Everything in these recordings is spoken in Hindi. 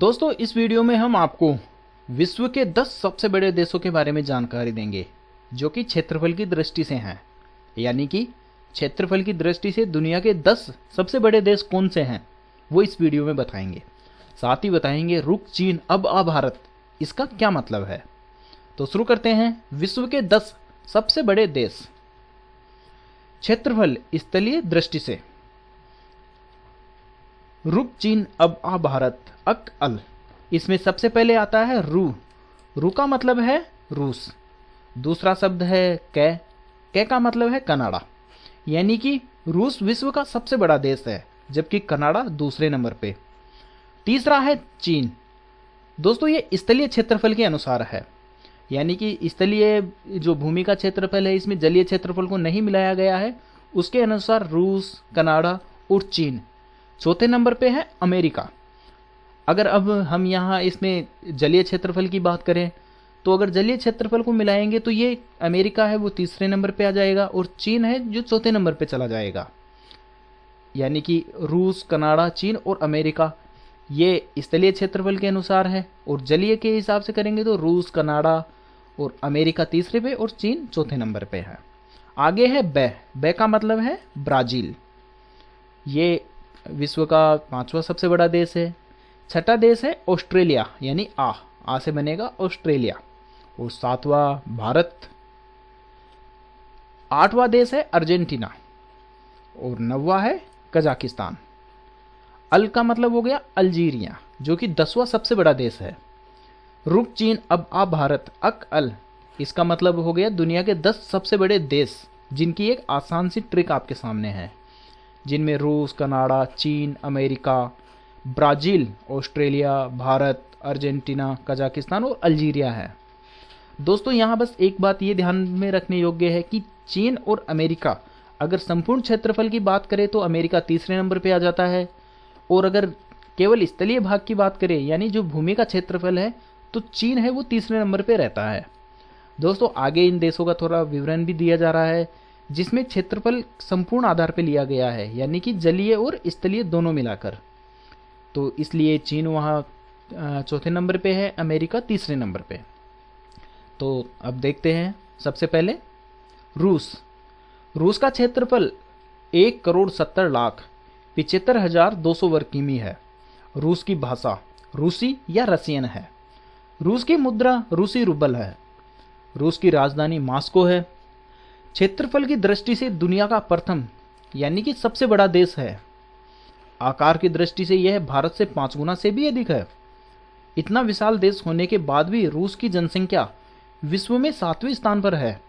दोस्तों, इस वीडियो में हम आपको विश्व के 10 सबसे बड़े देशों के बारे में जानकारी देंगे जो कि क्षेत्रफल की दृष्टि से हैं। यानी कि क्षेत्रफल की दृष्टि से दुनिया के 10 सबसे बड़े देश कौन से हैं वो इस वीडियो में बताएंगे। साथ ही बताएंगे रुक चीन अब आ भारत, इसका क्या मतलब है। तो शुरू करते हैं। विश्व के 10 सबसे बड़े देश। क्षेत्रफल स्थलीय दृष्टि से रुक चीन अब आ भारत अक अल, इसमें सबसे पहले आता है रू का मतलब है रूस। दूसरा शब्द है कै का मतलब है कनाडा। यानी कि रूस विश्व का सबसे बड़ा देश है जबकि कनाडा दूसरे नंबर पे। तीसरा है चीन। दोस्तों, ये स्थलीय क्षेत्रफल के अनुसार है, यानी कि स्थलीय जो भूमि का क्षेत्रफल है इसमें जलीय क्षेत्रफल को नहीं मिलाया गया है। उसके अनुसार रूस, कनाडा और चीन। चौथे नंबर पे है अमेरिका। अगर अब हम यहाँ इसमें जलीय क्षेत्रफल की बात करें तो अगर जलीय क्षेत्रफल को मिलाएंगे तो ये अमेरिका है वो तीसरे नंबर पे आ जाएगा और चीन है जो चौथे नंबर पे चला जाएगा। यानी कि रूस, कनाडा, चीन और अमेरिका ये स्थलीय क्षेत्रफल के अनुसार है और जलीय के हिसाब से करेंगे तो रूस, कनाडा और अमेरिका तीसरे पे और चीन चौथे नंबर पे है। आगे है बै का मतलब है ब्राजील। ये विश्व का 5वां सबसे बड़ा देश है। छठा देश है ऑस्ट्रेलिया, यानी आ से बनेगा ऑस्ट्रेलिया। और 7वां भारत। 8वां देश है अर्जेंटीना और 9वां है कजाकिस्तान। अल का मतलब हो गया अल्जीरिया जो कि 10वां सबसे बड़ा देश है। रुक चीन अब आ भारत अक अल, इसका मतलब हो गया दुनिया के 10 सबसे बड़े देश जिनकी एक आसान सी ट्रिक आपके सामने है, जिनमें रूस, कनाडा, चीन, America, Brazil, Australia, Bharat, Argentina, Kazakhstan और अल्जीरिया है। दोस्तों, यहाँ बस एक बात ये ध्यान में रखने योग्य है कि चीन और अमेरिका अगर संपूर्ण क्षेत्रफल की बात करें तो अमेरिका तीसरे नंबर पे आ जाता है और अगर केवल स्थलीय भाग की बात करें यानी जो भूमि का क्षेत्रफल है तो चीन है वो तीसरे नंबर पे रहता है। दोस्तों, आगे इन देशों का थोड़ा विवरण भी दिया जा रहा है जिसमें क्षेत्रफल संपूर्ण आधार पे लिया गया है, यानी कि जलीय और स्थलीय दोनों मिलाकर। तो इसलिए चीन वहाँ चौथे नंबर पे है, अमेरिका तीसरे नंबर पे। तो अब देखते हैं। सबसे पहले रूस का क्षेत्रफल 1,70,75,200 वर्ग किमी है। रूस की भाषा रूसी या रसियन है। रूस की मुद्रा रूसी रूबल है। रूस की राजधानी मॉस्को है। क्षेत्रफल की दृष्टि से दुनिया का प्रथम यानी कि सबसे बड़ा देश है। आकार की दृष्टि से यह भारत से 5 गुना से भी अधिक है। इतना विशाल देश होने के बाद भी रूस की जनसंख्या विश्व में 7वें स्थान पर है,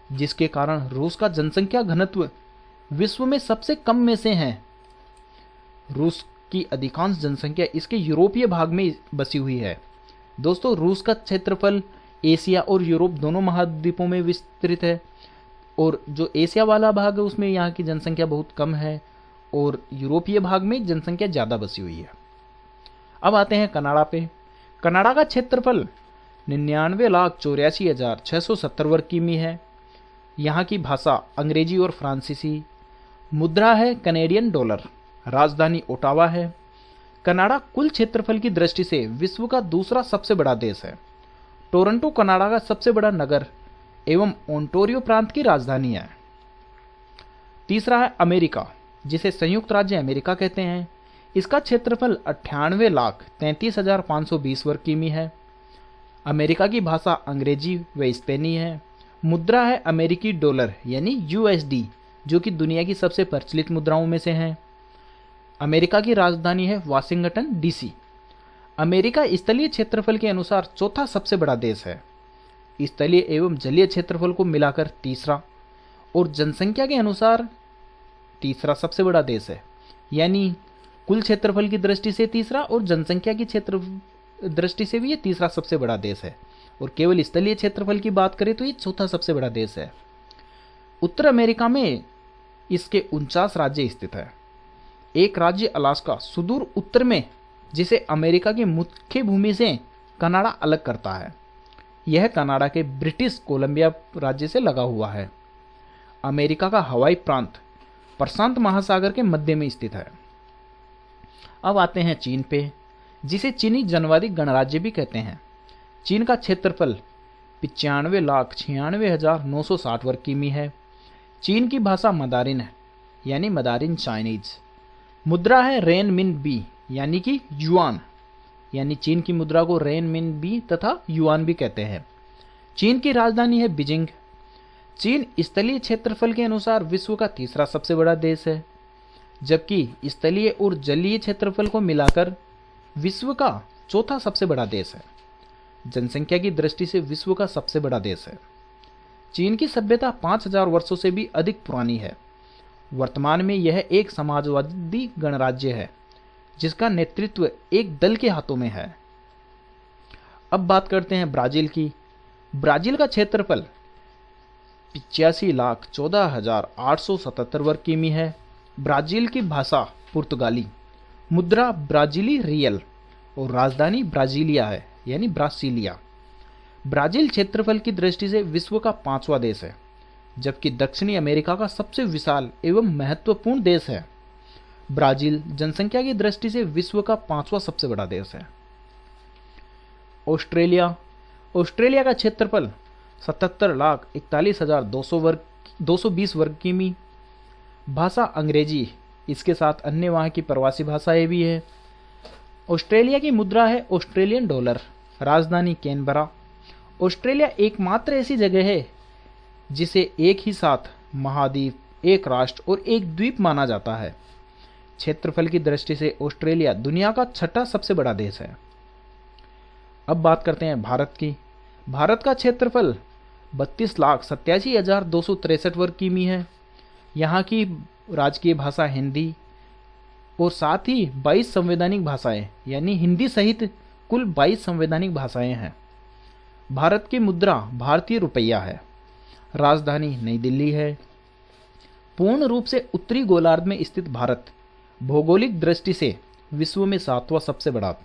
जिसके कारण रूस का जनसंख्या घनत्व विश्व में सबसे कम में से है। रूस की अधिकांश जनसंख्या इसके यूरोपीय भाग में बसी हुई है। दोस्तों, रूस का क्षेत्रफल एशिया और यूरोप दोनों महाद्वीपों में विस्तृत है और जो एशिया वाला भाग है उसमें यहाँ की जनसंख्या बहुत कम है और यूरोपीय भाग में जनसंख्या ज़्यादा बसी हुई है। अब आते हैं कनाडा पे। कनाडा का क्षेत्रफल 99,84,670 वर्ग किमी है। यहाँ की भाषा अंग्रेजी और फ्रांसीसी। मुद्रा है कनेडियन डॉलर। राजधानी ओटावा है। कनाडा कुल क्षेत्रफल की दृष्टि से विश्व का दूसरा सबसे बड़ा देश है। टोरंटो कनाडा का सबसे बड़ा नगर एवं ओंटारियो प्रांत की राजधानी है। तीसरा है अमेरिका, जिसे संयुक्त राज्य अमेरिका कहते हैं। इसका क्षेत्रफल 98,33,520 वर्ग किमी है। अमेरिका की भाषा अंग्रेजी व स्पेनी है। मुद्रा है अमेरिकी डॉलर यानी यूएसडी, जो कि दुनिया की सबसे प्रचलित मुद्राओं में से है। अमेरिका की राजधानी है वाशिंगटन डीसी। अमेरिका स्थलीय क्षेत्रफल के अनुसार चौथा सबसे बड़ा देश है। स्थलीय एवं जलीय क्षेत्रफल को मिलाकर तीसरा और जनसंख्या के अनुसार तीसरा सबसे बड़ा देश है। यानी कुल क्षेत्रफल की दृष्टि से तीसरा और जनसंख्या की क्षेत्र दृष्टि से भी ये तीसरा सबसे बड़ा देश है और केवल स्थलीय क्षेत्रफल की बात करें तो ये चौथा सबसे बड़ा देश है। उत्तर अमेरिका में इसके 49 राज्य स्थित है। एक राज्य अलास्का सुदूर उत्तर में, जिसे अमेरिका की मुख्य भूमि से कनाडा अलग करता है। यह कनाडा के ब्रिटिश कोलंबिया राज्य से लगा हुआ है। अमेरिका का हवाई प्रांत प्रशांत महासागर के मध्य में स्थित है। अब आते हैं चीन पे। जिसे चीनी जनवादी गणराज्य भी कहते हैं। चीन का क्षेत्रफल 95,96,960 वर्ग किमी है। चीन की भाषा मंदारिन है, यानी मंदारिन चाइनीज। मुद्रा है रेन मिन बी, यानी कि युआन, यानी चीन की मुद्रा को रेन मिन बी तथा युआन भी कहते हैं। चीन की राजधानी है बीजिंग। चीन स्थलीय क्षेत्रफल के अनुसार विश्व का तीसरा सबसे बड़ा देश है, जबकि स्थलीय और जलीय क्षेत्रफल को मिलाकर विश्व का चौथा सबसे बड़ा देश है। जनसंख्या की दृष्टि से विश्व का सबसे बड़ा देश है। चीन की सभ्यता 5000 वर्षों से भी अधिक पुरानी है। वर्तमान में यह एक समाजवादी गणराज्य है, जिसका नेतृत्व एक दल के हाथों में है। अब बात करते हैं ब्राजील की। ब्राजील का क्षेत्रफल 85,14,877 वर्ग किमी है। ब्राजील की भाषा पुर्तगाली, मुद्रा ब्राजीली रियल और राजधानी ब्राजीलिया है, यानी ब्रासीलिया। ब्राजील क्षेत्रफल की दृष्टि से विश्व का 5वां देश है, जबकि दक्षिणी अमेरिका का सबसे विशाल एवं महत्वपूर्ण देश है। ब्राजील जनसंख्या की दृष्टि से विश्व का 5वां सबसे बड़ा देश है। ऑस्ट्रेलिया। ऑस्ट्रेलिया का क्षेत्रफल 77,41,220 वर्ग किमी। भाषा अंग्रेजी, इसके साथ अन्य वहाँ की प्रवासी भाषाएं भी है। ऑस्ट्रेलिया की मुद्रा है ऑस्ट्रेलियन डॉलर। राजधानी कैनबरा। ऑस्ट्रेलिया एकमात्र ऐसी जगह है जिसे एक ही साथ महाद्वीप, एक राष्ट्र और एक द्वीप माना जाता है। क्षेत्रफल की दृष्टि से ऑस्ट्रेलिया दुनिया का 6ठा सबसे बड़ा देश है। अब बात करते हैं भारत की। भारत का क्षेत्रफल 32,87,263 वर्ग किमी है। यहाँ की राजकीय भाषा हिंदी और साथ ही 22 संवैधानिक भाषाएं, यानी हिंदी सहित कुल 22 संवैधानिक भाषाएं हैं। भारत की मुद्रा भारतीय रुपया है। राजधानी नई दिल्ली है। पूर्ण रूप से उत्तरी गोलार्ध में स्थित भारत भौगोलिक दृष्टि से विश्व में 7वां सबसे बड़ा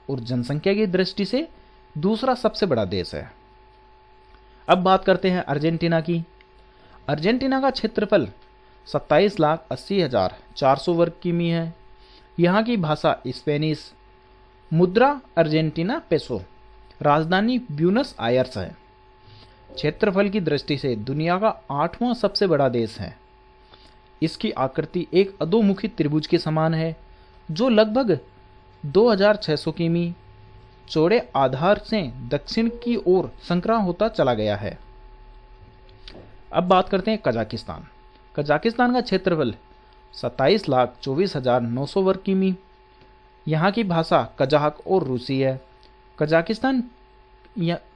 और जनसंख्या की दृष्टि से दूसरा सबसे बड़ा देश है। अब बात करते हैं अर्जेंटीना की। अर्जेंटीना का क्षेत्रफल 27,80,400 वर्ग किमी है। यहाँ की भाषा स्पेनिश, मुद्रा अर्जेंटीना पेसो। राजधानी ब्यूनस आयर्स है। क्षेत्रफल की दृष्टि से दुनिया का 8वां सबसे बड़ा देश है। इसकी आकृति एक अधोमुखी त्रिभुज के समान है, जो लगभग 2600 किमी चौड़े आधार से दक्षिण की ओर संकरा होता चला गया है। अब बात करते हैं कजाकिस्तान। कजाकिस्तान का क्षेत्रफल 27,24,900 वर्ग किमी। यहाँ की भाषा कजाक और रूसी है।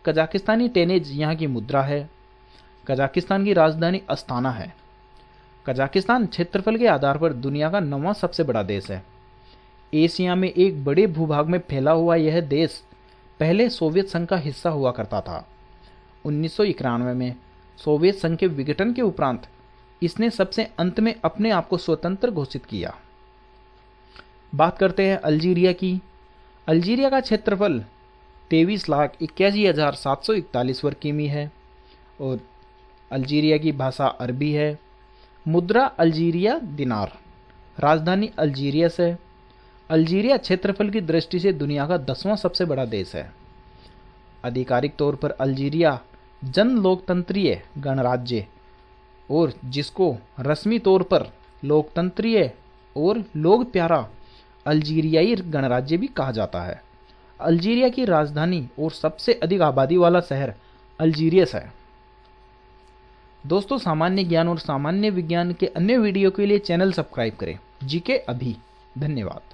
कजाकिस्तानी टेनेज यहाँ की मुद्रा है। कजाकिस्तान की राजधानी अस्ताना है। कजाकिस्तान क्षेत्रफल के आधार पर दुनिया का 9वां सबसे बड़ा देश है। एशिया में एक बड़े भूभाग में फैला हुआ यह देश पहले सोवियत संघ का हिस्सा हुआ करता था। 1991 में सोवियत संघ के विघटन के उपरांत इसने सबसे अंत में अपने आप को स्वतंत्र घोषित किया। बात करते हैं अल्जीरिया की। अल्जीरिया का क्षेत्रफल 23,81,741 वर्ग किमी है और अल्जीरिया की भाषा अरबी है। मुद्रा अल्जीरिया दिनार। राजधानी अल्जीरियस है। अल्जीरिया क्षेत्रफल की दृष्टि से दुनिया का 10वां सबसे बड़ा देश है। आधिकारिक तौर पर अल्जीरिया जन लोकतंत्रीय गणराज्य और जिसको रस्मी तौर पर लोकतंत्रीय और लोक प्यारा अल्जीरियाई गणराज्य भी कहा जाता है। अल्जीरिया की राजधानी और सबसे अधिक आबादी वाला शहर अल्जीरियस है। दोस्तों, सामान्य ज्ञान और सामान्य विज्ञान के अन्य वीडियो के लिए चैनल सब्सक्राइब करें। जीके अभी। धन्यवाद।